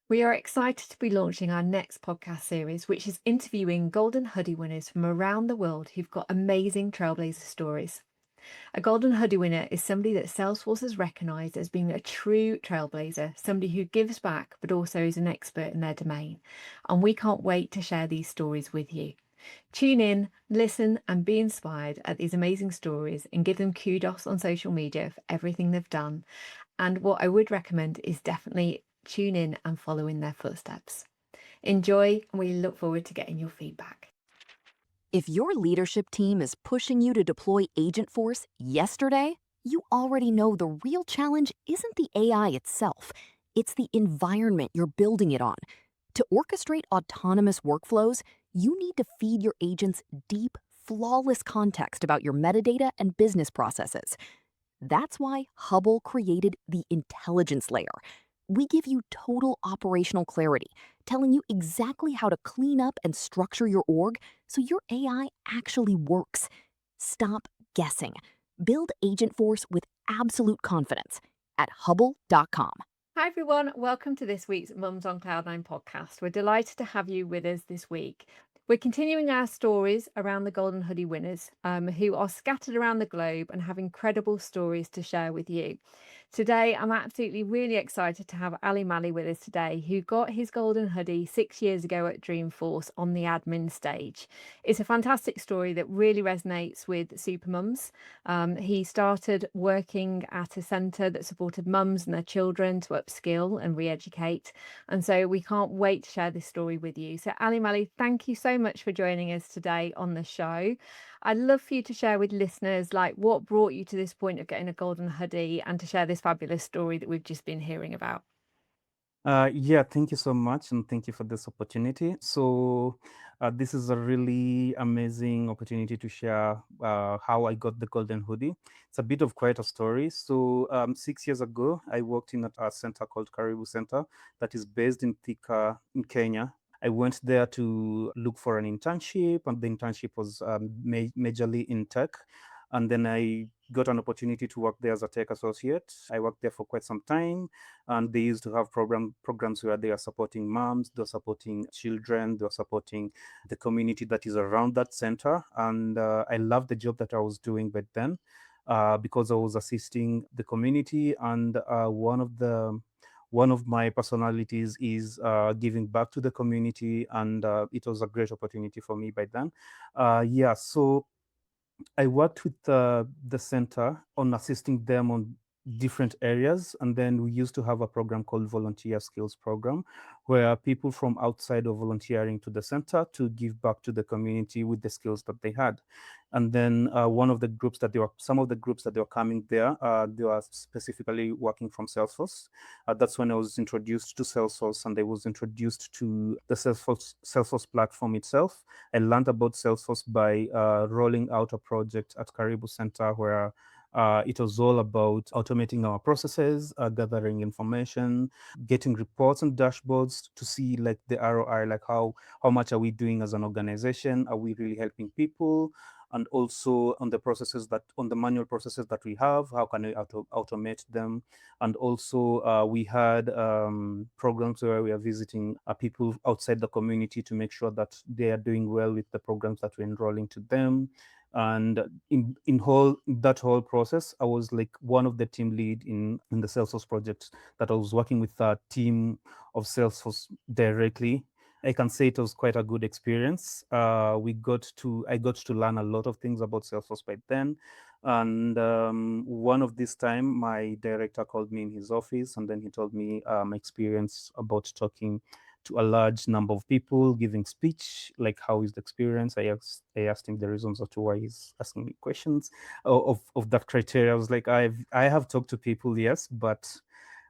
We are excited to be launching our next podcast series, which is interviewing Golden Hoodie winners from around the world who've got amazing trailblazer stories. A Golden Hoodie winner is somebody that Salesforce has recognised as being a true trailblazer, somebody who gives back but also is an expert in their domain. And we can't wait to share these stories with you. Tune in, listen, and be inspired at these amazing stories and give them kudos on social media for everything they've done. And what I would recommend is definitely tune in and follow in their footsteps. Enjoy, and we look forward to getting your feedback. If your leadership team is pushing you to deploy Agent Force yesterday, you already know the real challenge isn't the AI itself, it's the environment you're building it on. To orchestrate autonomous workflows, you need to feed your agents deep, flawless context about your metadata and business processes. That's why Hubble created the intelligence layer. We give you total operational clarity, telling you exactly how to clean up and structure your org so your AI actually works. Stop guessing. Build Agent Force with absolute confidence at hubble.com. Hi, everyone. Welcome to this week's Mums on Cloud9 podcast. We're delighted to have you with us this week. We're continuing our stories around the Golden Hoodie winners who are scattered around the globe and have incredible stories to share with you. Today, I'm absolutely really excited to have Alimali with us today, who got his Golden Hoodie 6 years ago at Dreamforce on the admin stage. It's a fantastic story that really resonates with super mums. He started working at a centre that supported mums and their children to upskill and re-educate. And so we can't wait to share this story with you. So Ali Mali, thank you so much for joining us today on the show. I'd love for you to share with listeners like what brought you to this point of getting a golden hoodie and to share this fabulous story that we've just been hearing about. Yeah, thank you so much, and thank you for this opportunity. This is a really amazing opportunity to share how I got the Golden Hoodie. It's a bit of quite a story. 6 years ago, I worked in a center called Karibu Centre that is based in Thika, in Kenya. I went there to look for an internship, and the internship was majorly in tech. And then I got an opportunity to work there as a tech associate. I worked there for quite some time, and they used to have programs where they are supporting moms, they're supporting children, they're supporting the community that is around that center. And I loved the job that I was doing back then because I was assisting the community, and one of my personalities is giving back to the community, and it was a great opportunity for me by then. So I worked with the center on assisting them on different areas, and then we used to have a program called Volunteer Skills Program, where people from outside of volunteering to the center to give back to the community with the skills that they had. And then some of the groups that they were coming there, they were specifically working from Salesforce. That's when I was introduced to Salesforce, and I was introduced to the Salesforce platform itself. I learned about Salesforce by rolling out a project at Karibu Centre where it was all about automating our processes, gathering information, getting reports and dashboards to see like the ROI, like how much are we doing as an organization? Are we really helping people? And also on the manual processes that we have, how can we automate them? And also we had programs where we are visiting people outside the community to make sure that they are doing well with the programs that we're enrolling to them. And in that whole process, I was like one of the team lead in the Salesforce project, that I was working with a team of Salesforce directly. I can say it was quite a good experience. I got to learn a lot of things about Salesforce by then. And one of this time, my director called me in his office, and then he told me my experience about talking to a large number of people, giving speech, like how is the experience. I asked him the reasons as to why he's asking me questions of that criteria. I was like, I have talked to people, yes, but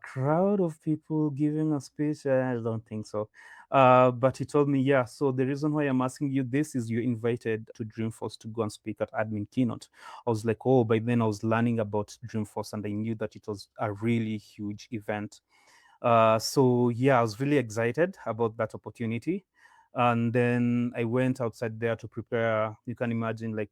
crowd of people giving a speech, I don't think so. But he told me, yeah, so the reason why I'm asking you this is you're invited to Dreamforce to go and speak at admin keynote. I was like, oh, by then I was learning about Dreamforce, and I knew that it was a really huge event. I was really excited about that opportunity. And then I went outside there to prepare. You can imagine, like,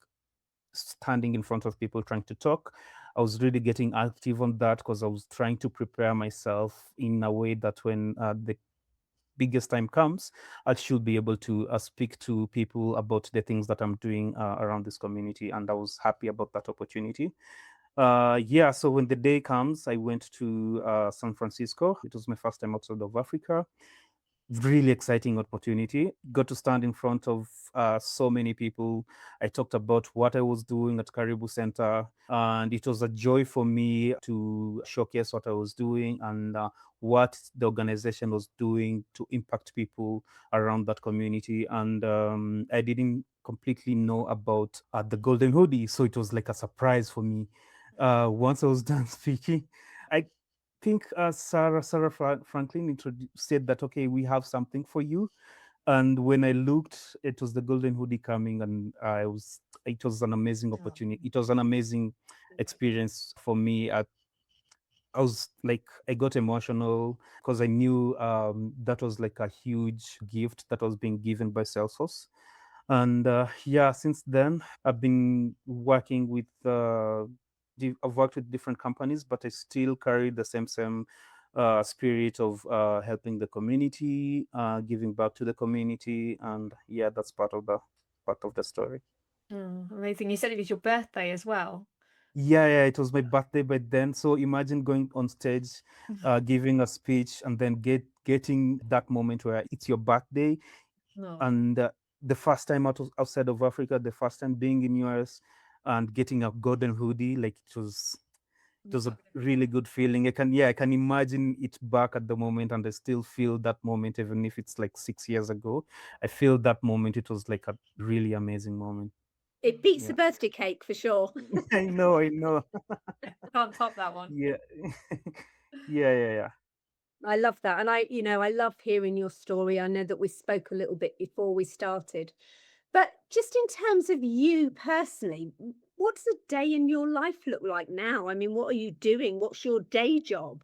standing in front of people trying to talk. I was really getting active on that because I was trying to prepare myself in a way that when biggest time comes, I should be able to speak to people about the things that I'm doing around this community. And I was happy about that opportunity. Yeah, so when the day comes, I went to San Francisco. It was my first time outside of Africa. Really exciting opportunity. Got to stand in front of so many people. I talked about what I was doing at Karibu Centre, and it was a joy for me to showcase what I was doing and what the organization was doing to impact people around that community. And I didn't completely know about the Golden Hoodie, so it was like a surprise for me. Once I was done speaking, I think Sarah Franklin said that, okay, we have something for you. And when I looked, it was the Golden Hoodie coming, and it was an amazing Oh, opportunity. It was an amazing experience for me. I was like, I got emotional because I knew that was like a huge gift that was being given by Salesforce. And yeah, since then, I've been working with, I've worked with different companies, but I still carry the same spirit of helping the community, giving back to the community. And yeah, that's part of the story. oh, amazing. You said it was your birthday as well. Yeah, it was my birthday by then. So imagine going on stage, giving a speech, and then getting that moment where it's your birthday, No, and the first time outside of Africa, the first time being in US, and getting a golden hoodie, like it was a really good feeling. I can imagine it back at the moment, and I still feel that moment, even if it's like 6 years ago. I feel that moment. It was like a really amazing moment. It beats the Yeah, birthday cake for sure. I know. can't top that one. Yeah. Yeah. I love that. And I love hearing your story. I know that we spoke a little bit before we started. But just in terms of you personally, what does a day in your life look like now? I mean, what are you doing? What's your day job?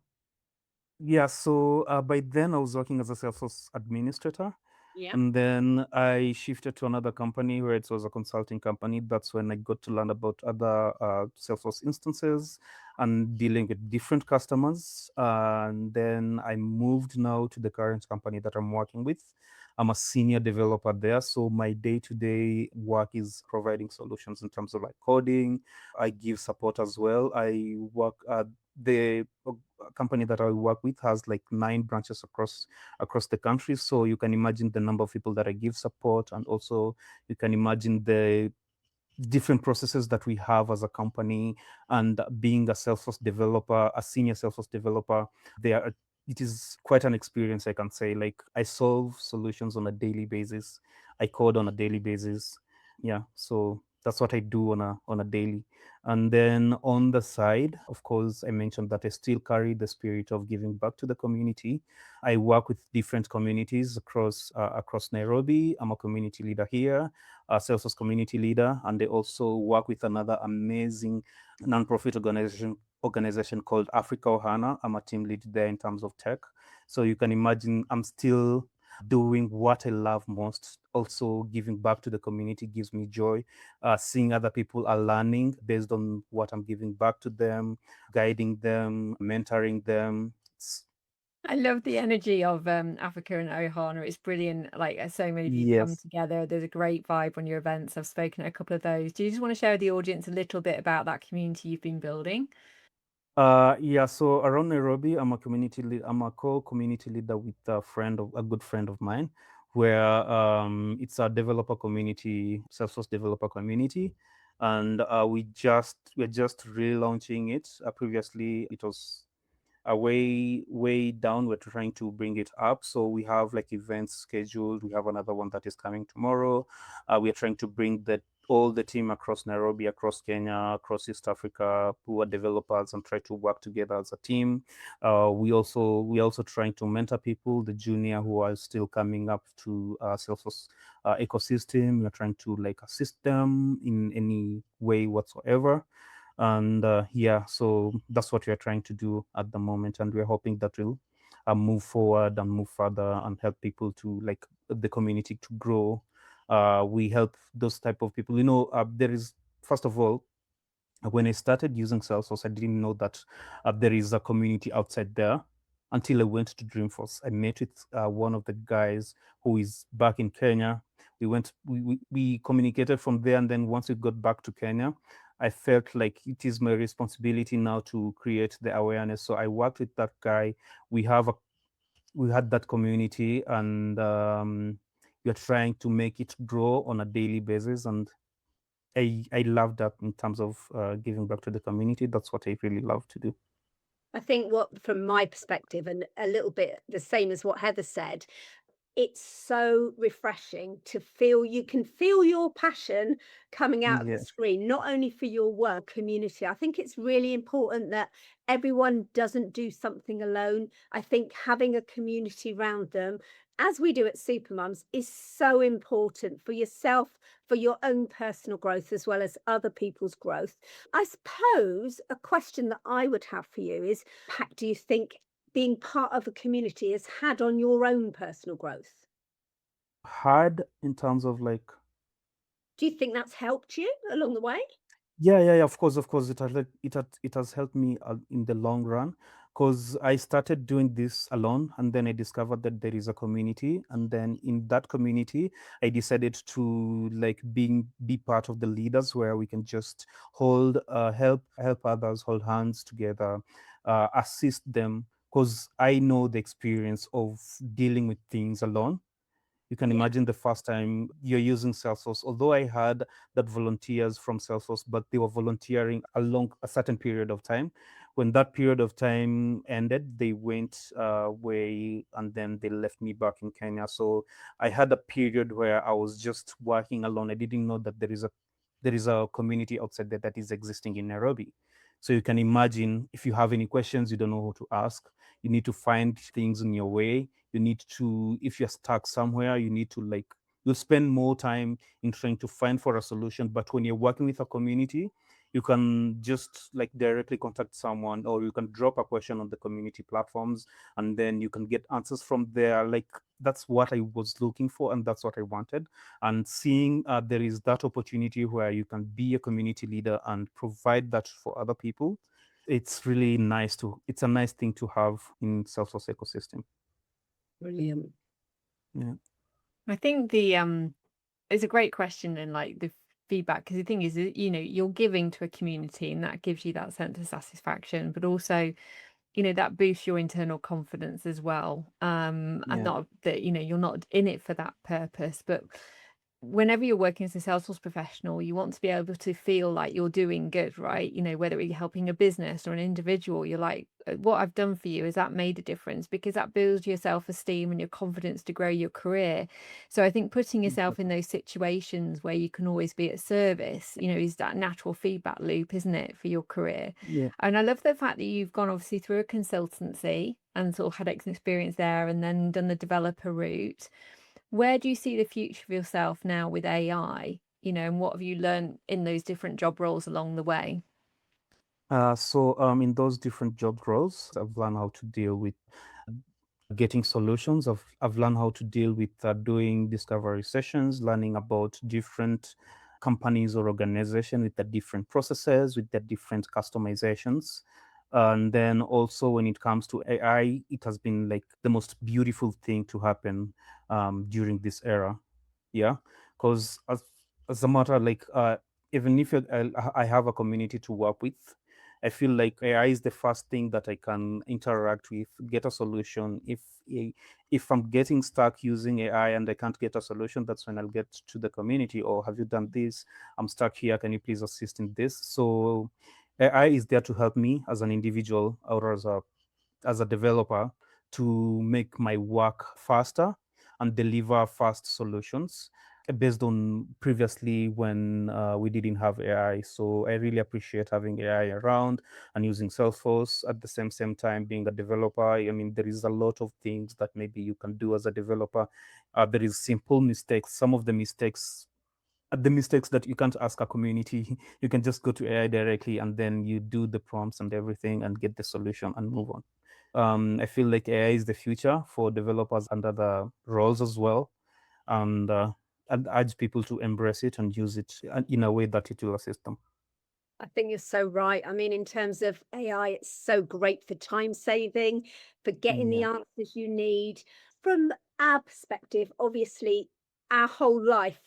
Yeah, so by then I was working as a Salesforce administrator. Yeah. And then I shifted to another company where it was a consulting company. That's when I got to learn about other Salesforce instances and dealing with different customers. And then I moved now to the current company that I'm working with. I'm a senior developer there. So my day to day work is providing solutions in terms of like coding. I give support as well. I work at the company that I work with has like 9 branches across the country. So you can imagine the number of people that I give support, and also you can imagine the different processes that we have as a company. And being a Salesforce developer, a senior Salesforce developer, there it is quite an experience, I can say. Like, I solve solutions on a daily basis. I code on a daily basis. Yeah, so that's what I do on a daily. And then on the side, of course, I mentioned that I still carry the spirit of giving back to the community. I work with different communities across Nairobi. I'm a community leader here, a Salesforce community leader, and they also work with another amazing nonprofit organization called Africa Ohana. I'm a team lead there in terms of tech. So you can imagine I'm still doing what I love most. Also, giving back to the community gives me joy. Seeing other people are learning based on what I'm giving back to them, guiding them, mentoring them. I love the energy of Africa and Ohana. It's brilliant. Like so many people come Yes. together. There's a great vibe on your events. I've spoken at a couple of those. Do you just want to share with the audience a little bit about that community you've been building? Yeah, so around Nairobi, I'm a co-community leader with a good friend of mine, where it's a developer community, Salesforce developer community. And we're just relaunching it. Previously, it was way down. We're trying to bring it up. So we have like events scheduled. We have another one that is coming tomorrow. We are trying to bring all the team across Nairobi, across Kenya, across East Africa, who are developers, and try to work together as a team. We also trying to mentor people, the junior who are still coming up to Salesforce ecosystem. We're trying to like assist them in any way whatsoever. And yeah, so that's what we're trying to do at the moment, and we're hoping that will move forward and move further and help people to like the community to grow. We help those type of people. There is, first of all, when I started using Salesforce, I didn't know that there is a community outside there. until I went to Dreamforce. I met with one of the guys who is back in Kenya. We communicated from there, and then once we got back to Kenya, I felt like it is my responsibility now to create the awareness. So I worked with that guy. We have a we had that community, and we're trying to make it grow on a daily basis. And I love that in terms of giving back to the community. That's what I really love to do. I think what, from my perspective, and a little bit the same as what Heather said, it's so refreshing to feel you can feel your passion coming out of the Yeah, screen, not only for your work community. I think it's really important that everyone doesn't do something alone. I think having a community around them, as we do at Supermums, is so important for yourself, for your own personal growth, as well as other people's growth. I suppose a question that I would have for you is, impact do you think being part of a community has had on your own personal growth? hard in terms of like. Do you think that's helped you along the way? Yeah. Of course, it has helped me in the long run, because I started doing this alone, and then I discovered that there is a community, and then in that community, I decided to like be part of the leaders, where we can just help others, hold hands together, assist them, because I know the experience of dealing with things alone. You can Yeah. imagine the first time you're using Salesforce. Although I had that volunteers from Salesforce, but they were volunteering along a certain period of time. When that period of time ended, they went away, and then they left me back in Kenya. So I had a period where I was just working alone. I didn't know that there is a community outside there that is existing in Nairobi. So you can imagine, if you have any questions, you don't know who to ask. You need to find things in your way. You need to, if you're stuck somewhere, you need to like, you'll spend more time in trying to find for a solution. But when you're working with a community, you can just like directly contact someone, or you can drop a question on the community platforms, and then you can get answers from there. Like, that's what I was looking for, and that's what I wanted. And seeing there is that opportunity where you can be a community leader and provide that for other people, it's a nice thing to have in Salesforce ecosystem. Brilliant. Yeah. I think it's a great question, and like the feedback, because the thing is that, you're giving to a community and that gives you that sense of satisfaction, but also, that boosts your internal confidence as well. And Yeah. not that, you're not in it for that purpose, but whenever you're working as a Salesforce professional, you want to be able to feel like you're doing good, right? Whether you're helping a business or an individual, you're like, what I've done for you, has that made a difference? Because that builds your self-esteem and your confidence to grow your career. So I think putting yourself in Exactly. those situations where you can always be at service, is that natural feedback loop, isn't it, for your career? Yeah. And I love the fact that you've gone obviously through a consultancy and sort of had experience there and then done the developer route. Where do you see the future of yourself now with AI? And what have you learned in those different job roles along the way? So in those different job roles, I've learned how to deal with getting solutions. I've learned how to deal with doing discovery sessions, learning about different companies or organizations with the different processes, with the different customizations. And then also when it comes to AI, it has been like the most beautiful thing to happen during this era. Yeah, because as a matter like even if I have a community to work with, I feel like AI is the first thing that I can interact with, get a solution. If I'm getting stuck using AI and I can't get a solution, that's when I'll get to the community. Or have you done this? I'm stuck here. Can you please assist in this? So AI is there to help me as an individual, or as a developer, to make my work faster and deliver fast solutions based on previously when we didn't have AI. So I really appreciate having AI around and using Salesforce at the same time being a developer. I mean, there is a lot of things that maybe you can do as a developer. There is simple mistakes. Some of the mistakes that you can't ask a community, you can just go to AI directly, and then you do the prompts and everything and get the solution and move on. I feel like AI is the future for developers under the roles as well, and I'd urge people to embrace it and use it in a way that it will assist them. I think you're so right. I mean, in terms of AI, it's so great for time saving, for getting the Yeah. answers you need. From our perspective, obviously, our whole life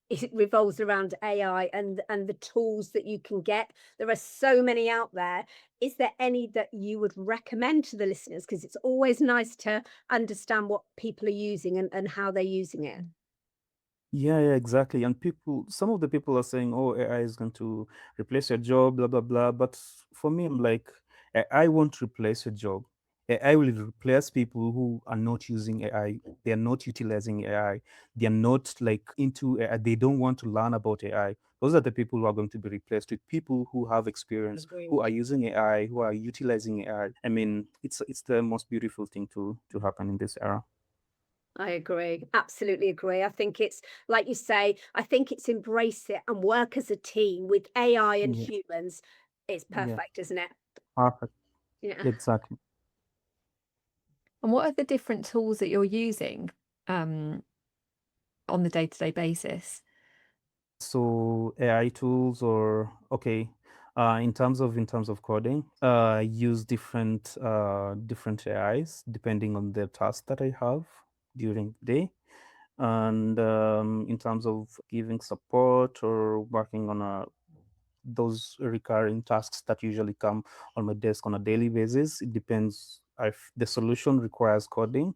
it revolves around AI and the tools that you can get. There are so many out there. Is there any that you would recommend to the listeners? Because it's always nice to understand what people are using and how they're using it. Yeah, yeah, exactly. And some of the people are saying, "Oh, AI is going to replace your job, blah blah blah." But for me, I'm like, AI won't replace your job. AI will replace people who are not using AI. They are not utilizing AI. They are not like into AI. They don't want to learn about AI. Those are the people who are going to be replaced with people who have experience, who Agreed. are using AI, who are utilizing AI. I mean, it's the most beautiful thing to happen in this era. I agree. Absolutely agree. I think it's like you say, I think it's embrace it and work as a team with AI and Yeah, humans. It's yeah, perfect, isn't it? perfect. Yeah. Exactly. And what are the different tools that you're using um, on the day-to-day basis? So AI tools or okay, in terms of coding, I use different AIs depending on the task that I have during the day. And in terms of giving support or working on those recurring tasks that usually come on my desk on a daily basis, it depends if the solution requires coding,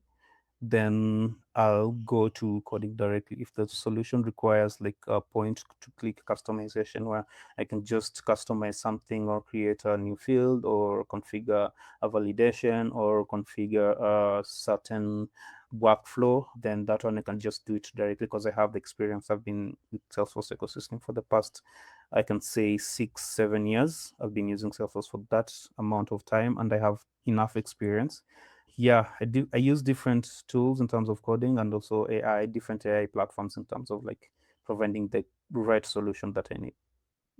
then I'll go to coding directly. If the solution requires like a point to click customization where I can just customize something or create a new field or configure a validation or configure a certain workflow, then that one I can just do it directly because I have the experience. I've been with Salesforce ecosystem for the past, I can say 6, 7 years. I've been using Salesforce for that amount of time and I have enough experience. Yeah, I do. I use different tools in terms of coding and also AI, different AI platforms in terms of like providing the right solution that I need.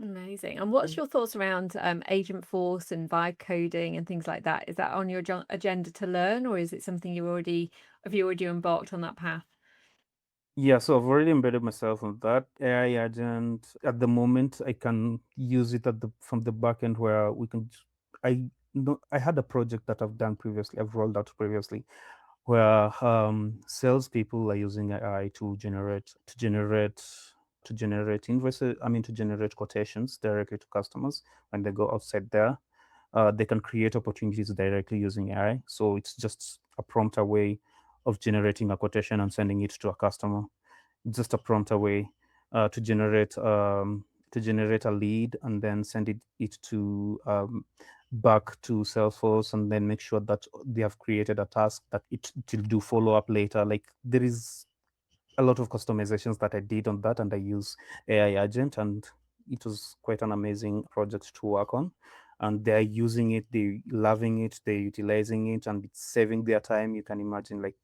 Amazing. And what's your thoughts around agent force and vibe coding and things like that? Is that on your agenda to learn, or is it something have you already embarked on that path? Yeah, so I've already embedded myself on that AI agent. At the moment, I can use it from the back end where we can. I know I had a project that I've done previously. I've rolled out previously, where salespeople are using AI to generate invoices. I mean, to generate quotations directly to customers when they go outside there. They can create opportunities directly using AI. So it's just a prompt away of generating a quotation and sending it to a customer. Just a prompt away to generate a lead and then send it to back to Salesforce and then make sure that they have created a task that it will do follow up later. Like there is a lot of customizations that I did on that, and I use AI agent, and it was quite an amazing project to work on. And they're using it, they're loving it, they're utilizing it, and it's saving their time. You can imagine like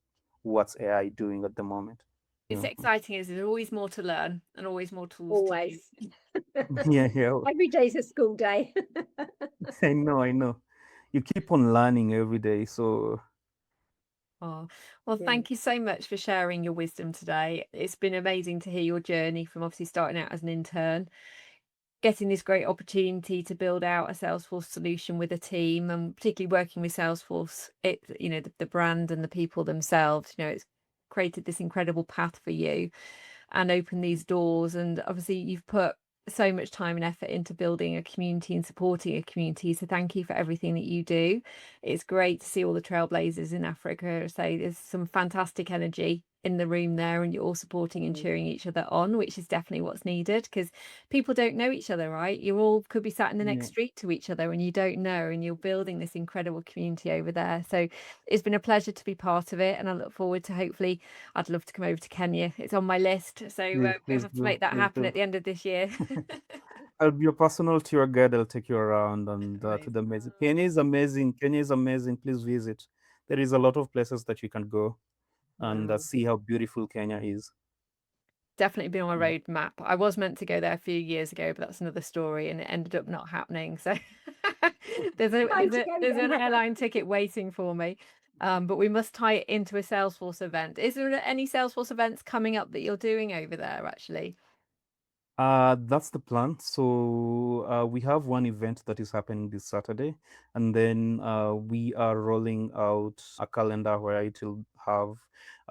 what's AI doing at the moment. It's Yeah, exciting, is there's always more to learn and always more tools to use. Always. yeah, yeah. Every day's a school day. I know, I know. You keep on learning every day. So Oh, well, Yeah. thank you so much for sharing your wisdom today. It's been amazing to hear your journey from obviously starting out as an intern, getting this great opportunity to build out a Salesforce solution with a team, and particularly working with Salesforce, the brand and the people themselves, it's created this incredible path for you and opened these doors. And obviously, you've put so much time and effort into building a community and supporting a community. So thank you for everything that you do. It's great to see all the trailblazers in Africa. So there's some fantastic energy in the room there, and you're all supporting and cheering each other on, which is definitely what's needed because people don't know each other, right? You all could be sat in the next yeah, street to each other and you don't know, and you're building this incredible community over there. So it's been a pleasure to be part of it, and I look forward to hopefully I'd love to come over to Kenya. It's on my list, so please, we'll please have to do, make that please happen do. at the end of this year. I'll be your personal tour guide. I'll take you around and to the Amazing. amazing. Kenya is amazing. Kenya is amazing. Please visit. There is a lot of places that you can go and Wow. see how beautiful Kenya is. Definitely been on my Yeah. roadmap. I was meant to go there a few years ago, but that's another story, and it ended up not happening. So there's a Time there's to a go there's an then. airline ticket waiting for me. But we must tie it into a Salesforce event. Is there any Salesforce events coming up that you're doing over there, actually? That's the plan. So we have one event that is happening this Saturday, and then we are rolling out a calendar where it will have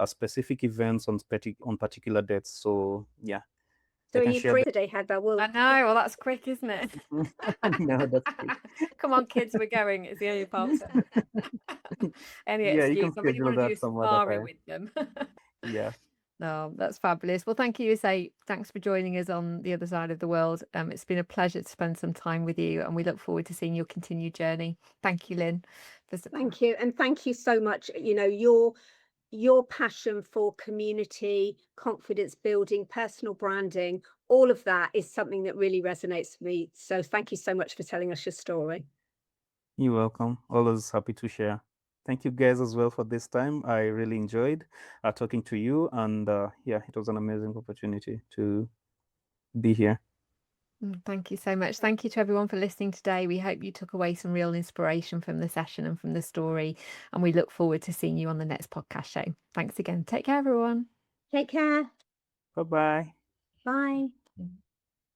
specific events on particular dates. So yeah, So I are can you share free the. today, Heather? Well, I know. Well, that's quick, isn't it? No, that's quick. Come on, kids, we're going. It's the only part. Any Yeah, you excuse. can I really schedule want to do a that some other safari time. with them. Yeah, No, that's fabulous. Well, thank you, Say. Thanks for joining us on the other side of the world. It's been a pleasure to spend some time with you, and we look forward to seeing your continued journey. Thank you, Lynn. thank you. And thank you so much. Your passion for community, confidence building, personal branding, all of that is something that really resonates with me. So thank you so much for telling us your story. you're welcome. Always happy to share. Thank you guys as well for this time. I really enjoyed talking to you, and yeah, it was an amazing opportunity to be here. Thank you so much. Thank you to everyone for listening today. We hope you took away some real inspiration from the session and from the story. And we look forward to seeing you on the next podcast show. Thanks again. Take care, everyone. Take care. Bye bye. Bye.